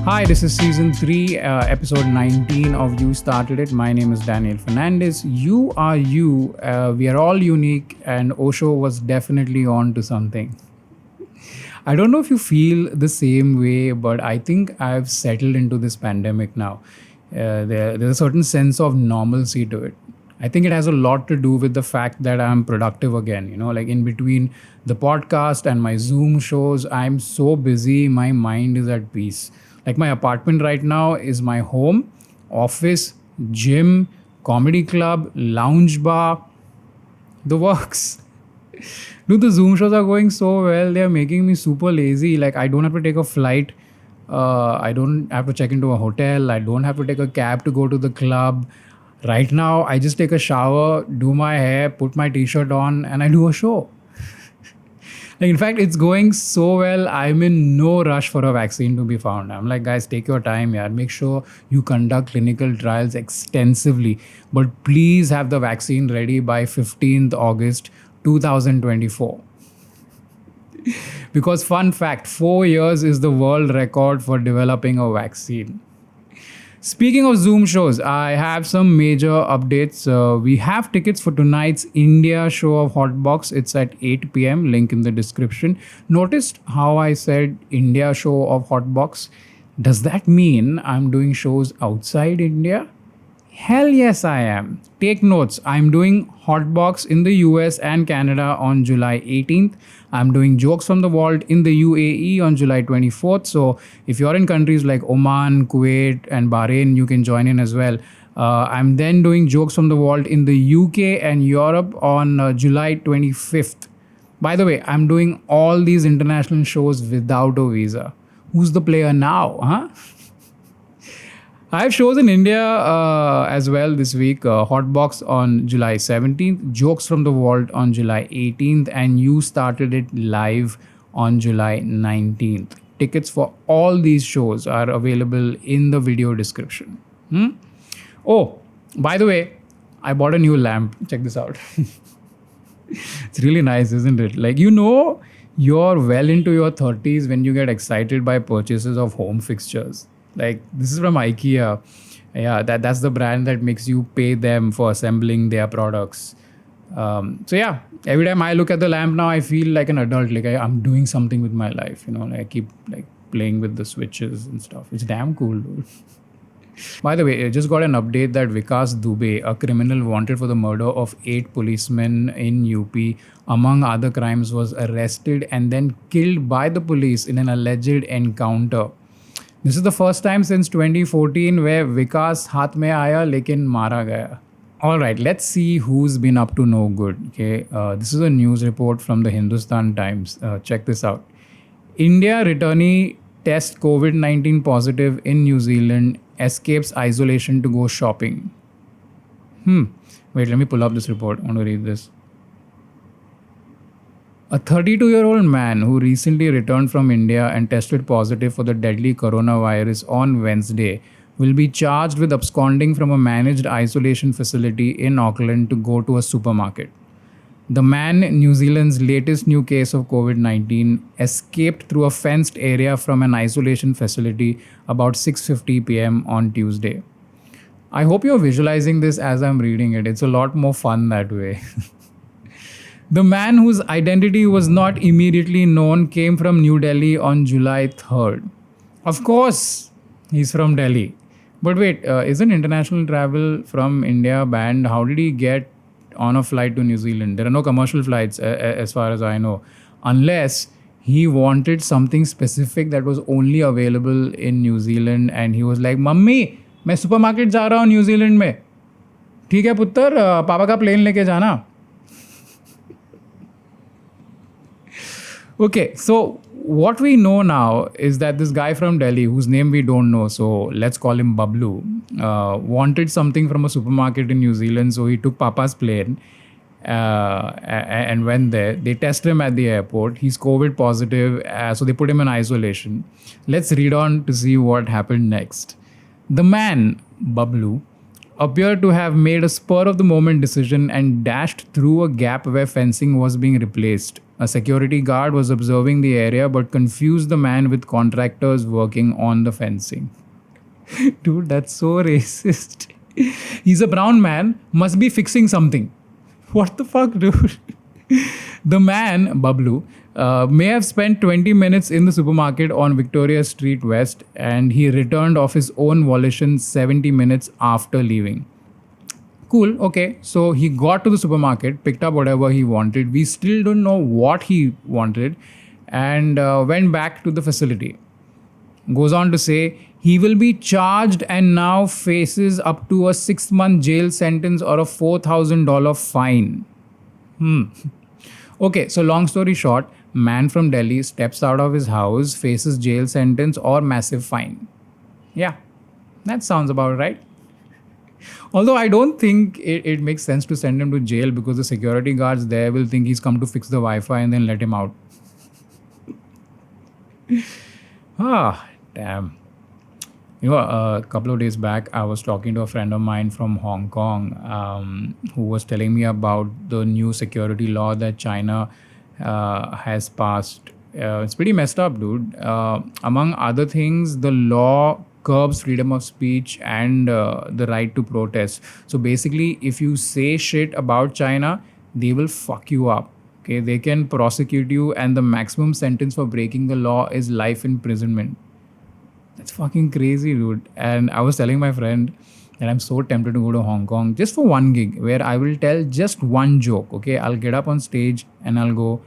Hi, this is season 3, episode 19 of You Started It. My name is Daniel Fernandes. You are you. We are all unique, and Osho was definitely on to something. I don't know if you feel the same way, but I think I've settled into this pandemic now. There's a certain sense of normalcy to it. I think it has a lot to do with the fact that I'm productive again. Like in between the podcast and my Zoom shows, I'm so busy, my mind is at peace. Like my apartment right now is my home, office, gym, comedy club, lounge bar, the works. Dude, the Zoom shows are going so well. They're making me super lazy. Like, I don't have to take a flight. I don't have to check into a hotel. I don't have to take a cab to go to the club. Right now, I just take a shower, do my hair, put my t-shirt on, and I do a show. Like, in fact, it's going so well. I'm in no rush for a vaccine to be found. I'm like, guys, take your time, yeah. Make sure you conduct clinical trials extensively. But please have the vaccine ready by 15th August 2024. Because fun fact, 4 years is the world record for developing a vaccine. Speaking of Zoom shows, I have some major updates. We have tickets for tonight's India show of HOTBOX. It's at 8 p.m. Link in the description. Noticed how I said India show of HOTBOX? Does that mean I'm doing shows outside India? Hell yes, I am. Take notes. I'm doing HOTBOX in the US and Canada on July 18th. I'm doing Jokes from the Vault in the UAE on July 24th. So if you're in countries like Oman, Kuwait, and Bahrain, you can join in as well. I'm then doing Jokes from the Vault in the UK and Europe on July 25th. By the way, I'm doing all these international shows without a visa. Who's the player now, huh? I have shows in India as well this week. HOTBOX on July 17th, Jokes from the Vault on July 18th, and You Started It live on July 19th. Tickets for all these shows are available in the video description. Oh, by the way, I bought a new lamp. Check this out. It's really nice, isn't it? Like, you're well into your 30s when you get excited by purchases of home fixtures. Like, this is from IKEA. Yeah, that's the brand that makes you pay them for assembling their products. So yeah, every time I look at the lamp now, I feel like an adult. Like I'm doing something with my life. Like I keep like playing with the switches and stuff. It's damn cool, dude. By the way, I just got an update that Vikas Dubey, a criminal wanted for the murder of 8 policemen in UP, among other crimes, was arrested and then killed by the police in an alleged encounter. This is the first time since 2014 where Vikas हाथ में आया लेकिन मारा गया. Alright, let's see who's been up to no good. Okay, this is a news report from the Hindustan Times. Check this out. India returnee test COVID-19 positive in New Zealand, escapes isolation to go shopping. Wait, let me pull up this report. I want to read this. A 32-year-old man who recently returned from India and tested positive for the deadly coronavirus on Wednesday will be charged with absconding from a managed isolation facility in Auckland to go to a supermarket. The man, New Zealand's latest new case of COVID-19, escaped through a fenced area from an isolation facility about 6:50 p.m. on Tuesday. I hope you're visualizing this as I'm reading it. It's a lot more fun that way. The man whose identity was not immediately known came from New Delhi on July 3rd. Of course, he's from Delhi. But wait, isn't international travel from India banned? How did he get on a flight to New Zealand? There are no commercial flights as far as I know. Unless he wanted something specific that was only available in New Zealand and he was like, Mummy, मैं supermarket जा रहा हूँ New Zealand में. ठीक है पुत्र, पापा का plane लेके जाना. Okay, so what we know now is that this guy from Delhi, whose name we don't know, so let's call him Bablu, wanted something from a supermarket in New Zealand, so he took Papa's plane and went there. They tested him at the airport. He's COVID positive, so they put him in isolation. Let's read on to see what happened next. The man, Bablu, appeared to have made a spur-of-the-moment decision and dashed through a gap where fencing was being replaced. A security guard was observing the area but confused the man with contractors working on the fencing. Dude, that's so racist. He's a brown man, must be fixing something. What the fuck, dude? The man, Bablu, may have spent 20 minutes in the supermarket on Victoria Street West, and he returned of his own volition 70 minutes after leaving. Cool, okay. So he got to the supermarket, picked up whatever he wanted. We still don't know what he wanted, and went back to the facility. Goes on to say he will be charged and now faces up to a 6-month jail sentence or a $4,000 fine. Okay, so long story short, man from Delhi steps out of his house, faces jail sentence or massive fine. Yeah, that sounds about right. Although I don't think it makes sense to send him to jail because the security guards there will think he's come to fix the Wi-Fi and then let him out. Damn. A couple of days back, I was talking to a friend of mine from Hong Kong who was telling me about the new security law that China has passed. It's pretty messed up, dude. Among other things, the law curbs freedom of speech and the right to protest. So basically, if you say shit about China, they will fuck you up. Okay, they can prosecute you, and the maximum sentence for breaking the law is life imprisonment. That's fucking crazy, dude. And I was telling my friend that I'm so tempted to go to Hong Kong just for one gig where I will tell just one joke. Okay, I'll get up on stage and I'll go,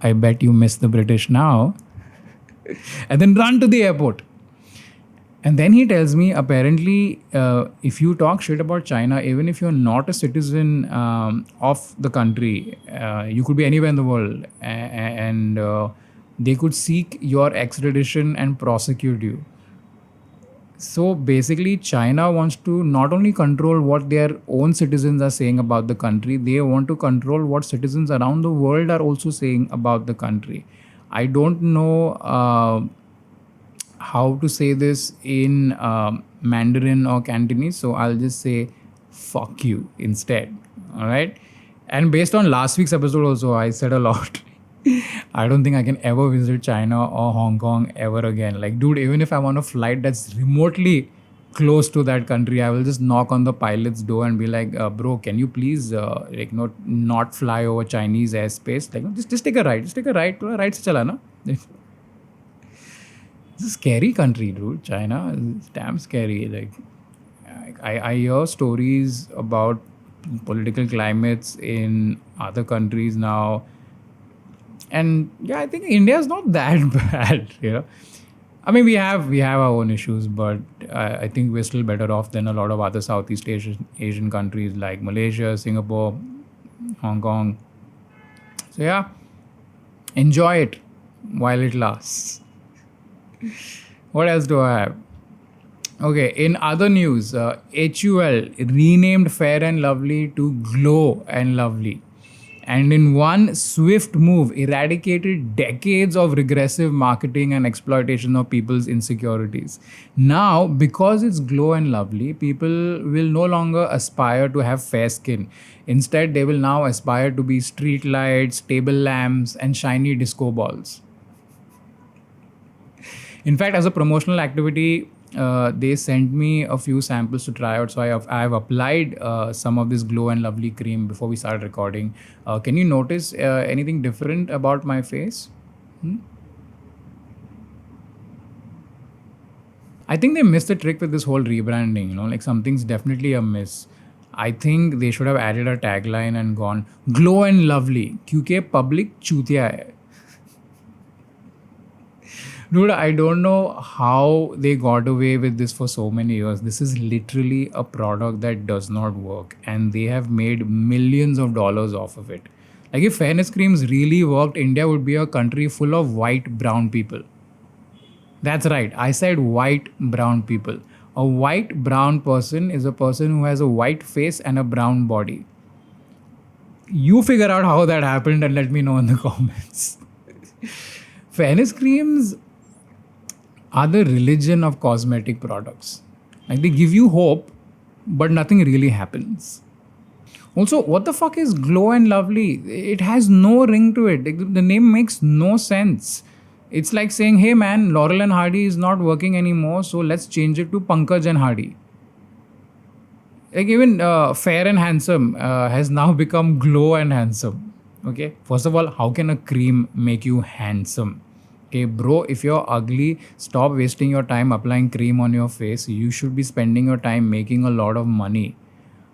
I bet you miss the British now. And then run to the airport. And then he tells me, apparently, if you talk shit about China, even if you're not a citizen of the country, you could be anywhere in the world, and they could seek your extradition and prosecute you. So basically, China wants to not only control what their own citizens are saying about the country, they want to control what citizens around the world are also saying about the country. I don't know how to say this in Mandarin or Cantonese, so I'll just say fuck you instead. All right. And based on last week's episode also, I said a lot. I don't think I can ever visit China or Hong Kong ever again. Like, dude, even if I'm on a flight that's remotely close to that country, I will just knock on the pilot's door and be like, bro, can you please not fly over Chinese airspace? Like, just take a ride. Just take a ride. Ride se chala na. It's a scary country, dude. China is damn scary. Like, I hear stories about political climates in other countries now. And yeah, I think India is not that bad, I mean, we have our own issues, but I think we're still better off than a lot of other Southeast Asian countries like Malaysia, Singapore, Hong Kong. So yeah, enjoy it while it lasts. What else do I have? Okay, in other news, HUL renamed Fair and Lovely to Glow and Lovely. And in one swift move, eradicated decades of regressive marketing and exploitation of people's insecurities. Now, because it's Glow and Lovely, people will no longer aspire to have fair skin. Instead, they will now aspire to be street lights, table lamps, and shiny disco balls. In fact, as a promotional activity, they sent me a few samples to try out. So I have applied some of this Glow and Lovely cream before we started recording. Can you notice anything different about my face? I think they missed the trick with this whole rebranding, like something's definitely a miss. I think they should have added a tagline and gone, Glow and Lovely, क्योंकि public चूतिया है. Dude, I don't know how they got away with this for so many years. This is literally a product that does not work, and they have made millions of dollars off of it. Like, if fairness creams really worked, India would be a country full of white, brown people. That's right. I said white, brown people. A white, brown person is a person who has a white face and a brown body. You figure out how that happened and let me know in the comments. Fairness creams are the religion of cosmetic products. Like, they give you hope, but nothing really happens. Also, what the fuck is Glow and Lovely? It has no ring to it. The name makes no sense. It's like saying, hey man, Laurel and Hardy is not working anymore, so let's change it to Pankaj and Hardy. Like even Fair and Handsome has now become Glow and Handsome. Okay, first of all, how can a cream make you handsome? Okay, bro, if you're ugly, stop wasting your time applying cream on your face. You should be spending your time making a lot of money.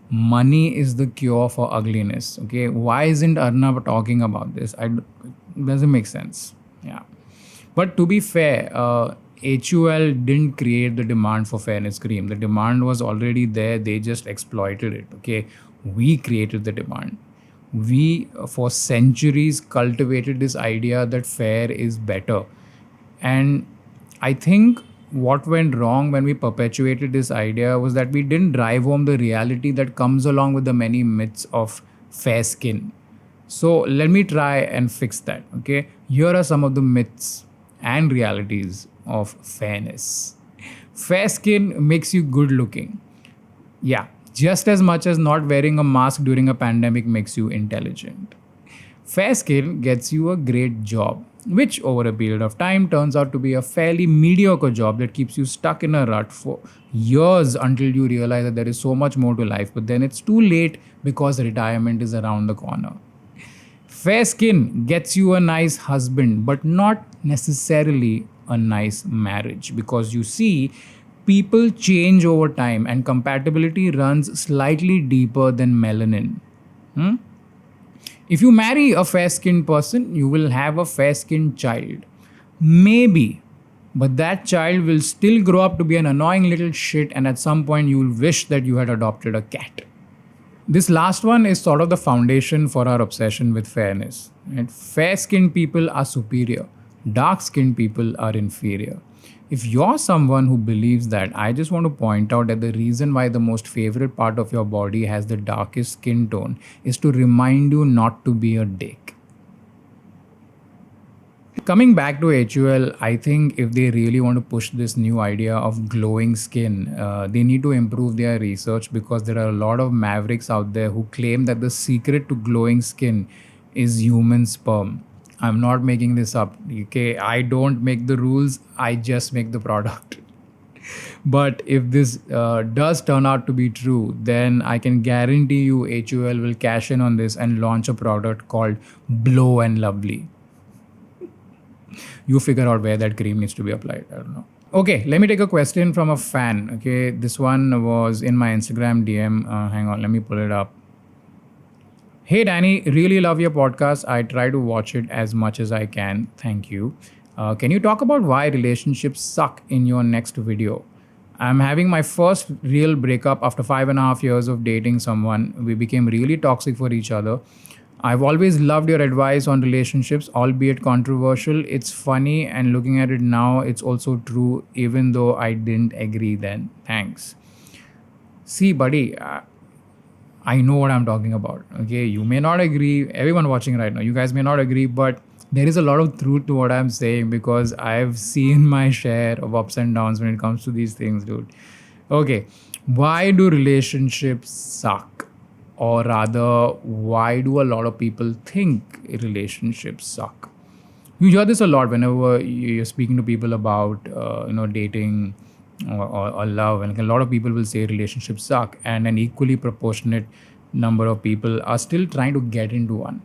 Money is the cure for ugliness. Okay, why isn't Arnab talking about this? It doesn't make sense. Yeah. But to be fair, HUL didn't create the demand for fairness cream. The demand was already there. They just exploited it. Okay, we created the demand. We, for centuries, cultivated this idea that fair is better. And I think what went wrong when we perpetuated this idea was that we didn't drive home the reality that comes along with the many myths of fair skin. So let me try and fix that. Okay, here are some of the myths and realities of fairness. Fair skin makes you good looking. Yeah, just as much as not wearing a mask during a pandemic makes you intelligent. Fair skin gets you a great job, which over a period of time turns out to be a fairly mediocre job that keeps you stuck in a rut for years until you realize that there is so much more to life, but then it's too late because retirement is around the corner. Fair skin gets you a nice husband, but not necessarily a nice marriage, because you see, people change over time and compatibility runs slightly deeper than melanin. Hmm? If you marry a fair skinned person, you will have a fair skinned child. Maybe. But that child will still grow up to be an annoying little shit, and at some point, you will wish that you had adopted a cat. This last one is sort of the foundation for our obsession with fairness. Right? Fair skinned people are superior, dark skinned people are inferior. If you're someone who believes that, I just want to point out that the reason why the most favorite part of your body has the darkest skin tone is to remind you not to be a dick. Coming back to HUL, I think if they really want to push this new idea of glowing skin, they need to improve their research, because there are a lot of mavericks out there who claim that the secret to glowing skin is human sperm. I'm not making this up. Okay, I don't make the rules, I just make the product. But if this does turn out to be true, then I can guarantee you HUL will cash in on this and launch a product called Blow and Lovely. You figure out where that cream needs to be applied. I don't know. Okay, let me take a question from a fan. Okay, this one was in my Instagram DM. Hang on, let me pull it up. Hey Danny, really love your podcast. I try to watch it as much as I can. Thank you. Can you talk about why relationships suck in your next video? I'm having my first real breakup after 5.5 years of dating someone. We became really toxic for each other. I've always loved your advice on relationships, albeit controversial. It's funny, and looking at it now, it's also true, even though I didn't agree then. Thanks. See, buddy, I know what I'm talking about. Okay, you may not agree. Everyone watching right now, you guys may not agree, but there is a lot of truth to what I'm saying, because I've seen my share of ups and downs when it comes to these things, dude. Okay, why do relationships suck? Or rather, why do a lot of people think relationships suck? You hear this a lot whenever you're speaking to people about, dating or love. And a lot of people will say relationships suck. And an equally proportionate number of people are still trying to get into one.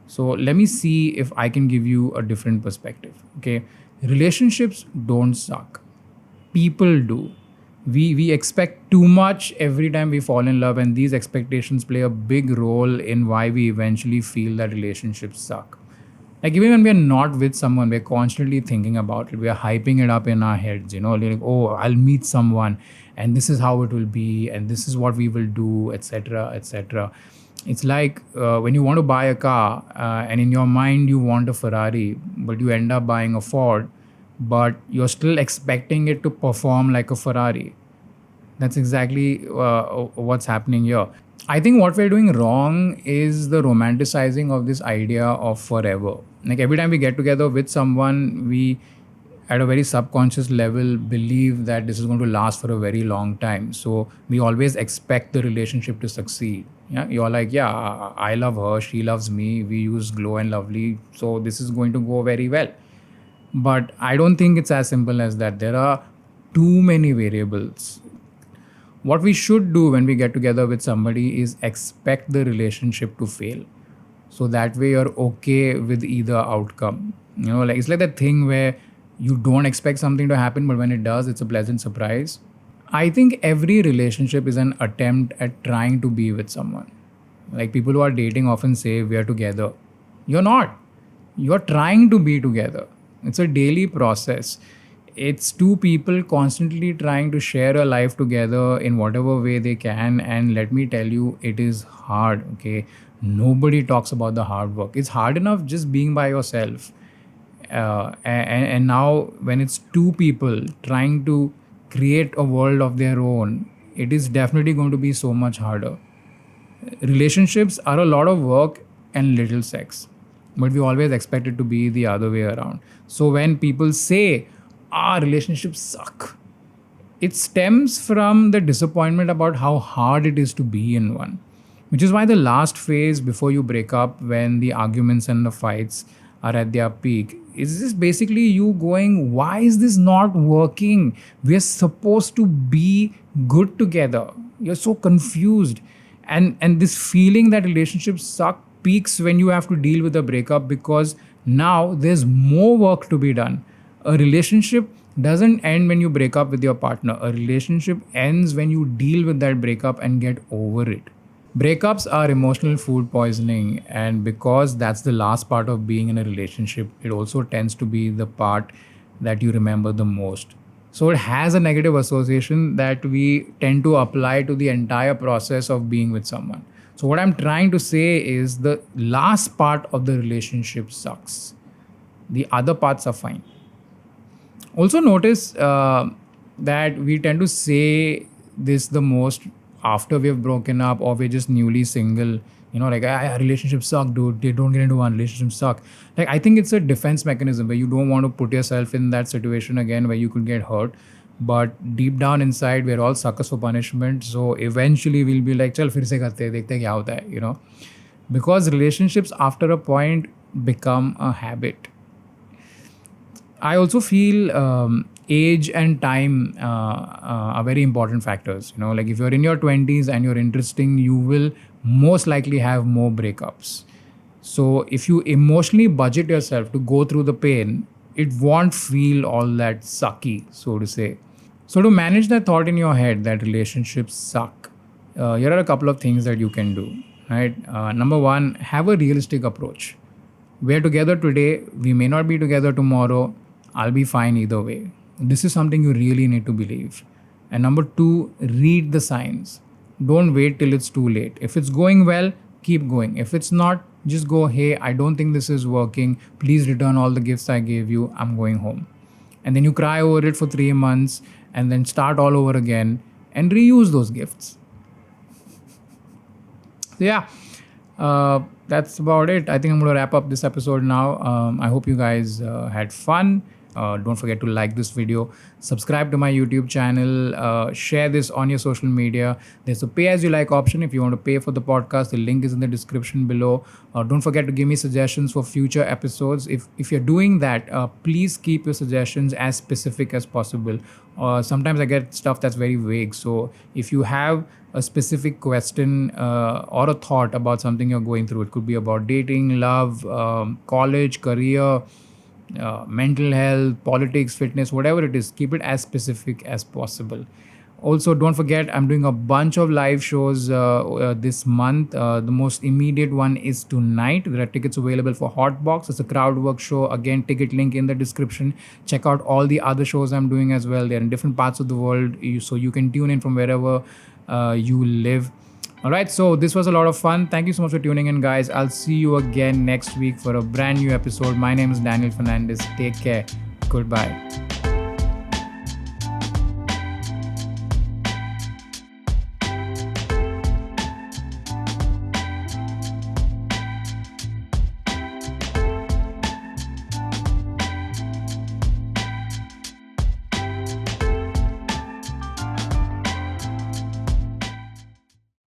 So let me see if I can give you a different perspective. Okay, relationships don't suck. People do. We expect too much every time we fall in love, and these expectations play a big role in why we eventually feel that relationships suck. Like even when we're not with someone, we're constantly thinking about it. We're hyping it up in our heads, like, oh, I'll meet someone and this is how it will be and this is what we will do, etc., etc. It's like when you want to buy a car and in your mind you want a Ferrari, but you end up buying a Ford, but you're still expecting it to perform like a Ferrari. That's exactly what's happening here. I think what we're doing wrong is the romanticizing of this idea of forever. Like every time we get together with someone, we at a very subconscious level believe that this is going to last for a very long time. So we always expect the relationship to succeed. Yeah, you're like, yeah, I love her, she loves me, we use Glow and Lovely, so this is going to go very well. But I don't think it's as simple as that. There are too many variables. What we should do when we get together with somebody is expect the relationship to fail. So that way you're okay with either outcome. Like it's like that thing where you don't expect something to happen, but when it does, it's a pleasant surprise. I think every relationship is an attempt at trying to be with someone. Like people who are dating often say, we are together. You're not. You're trying to be together. It's a daily process. It's two people constantly trying to share a life together in whatever way they can. And let me tell you, it is hard. Okay. Nobody talks about the hard work. It's hard enough just being by yourself. And now, when it's two people trying to create a world of their own, it is definitely going to be so much harder. Relationships are a lot of work and little sex, but we always expect it to be the other way around. So when people say, relationships suck, it stems from the disappointment about how hard it is to be in one, which is why the last phase before you break up, when the arguments and the fights are at their peak, is this basically you going, why is this not working? We're supposed to be good together. You're so confused. And this feeling that relationships suck peaks when you have to deal with a breakup, because now there's more work to be done. A relationship doesn't end when you break up with your partner. A relationship ends when you deal with that breakup and get over it. Breakups are emotional food poisoning, and because that's the last part of being in a relationship, it also tends to be the part that you remember the most. So it has a negative association that we tend to apply to the entire process of being with someone. So what I'm trying to say is the last part of the relationship sucks. The other parts are fine. Also notice that we tend to say this the most after we've broken up or we're just newly single. Like, relationships suck, dude. They don't get into one, relationships suck. Like, I think it's a defense mechanism where you don't want to put yourself in that situation again where you could get hurt. But deep down inside, we're all suckers for punishment. So eventually we'll be like, chal fir se karte, dekhte kya hota hai, Because relationships after a point become a habit. I also feel age and time are very important factors. Like if you're in your 20s and you're interesting, you will most likely have more breakups. So if you emotionally budget yourself to go through the pain, it won't feel all that sucky, so to say. So to manage that thought in your head that relationships suck, here are a couple of things that you can do. Right? Number one, have a realistic approach. We're together today. We may not be together tomorrow. I'll be fine either way. This is something you really need to believe. And number two, read the signs. Don't wait till it's too late. If it's going well, keep going. If it's not, just go, hey, I don't think this is working. Please return all the gifts I gave you. I'm going home. And then you cry over it for 3 months and then start all over again and reuse those gifts. So yeah, that's about it. I think I'm going to wrap up this episode now. I hope you guys had fun. Don't forget to like this video, subscribe to my YouTube channel, share this on your social media. There's a pay as you like option if you want to pay for the podcast. The link is in the description below. Don't forget to give me suggestions for future episodes. If you're doing that, please keep your suggestions as specific as possible. Sometimes I get stuff that's very vague. So if you have a specific question or a thought about something you're going through, it could be about dating, love, college, career, mental health, politics, fitness, whatever it is, keep it as specific as possible. Also, don't forget, I'm doing a bunch of live shows this month. The most immediate one is tonight. There are tickets available for HOTBOX. It's a crowd work show. Again, ticket link in the description. Check out all the other shows I'm doing as well. They're in different parts of the world, so you can tune in from wherever you live. All right, so this was a lot of fun. Thank you so much for tuning in, guys. I'll see you again next week for a brand new episode. My name is Daniel Fernandes. Take care. Goodbye.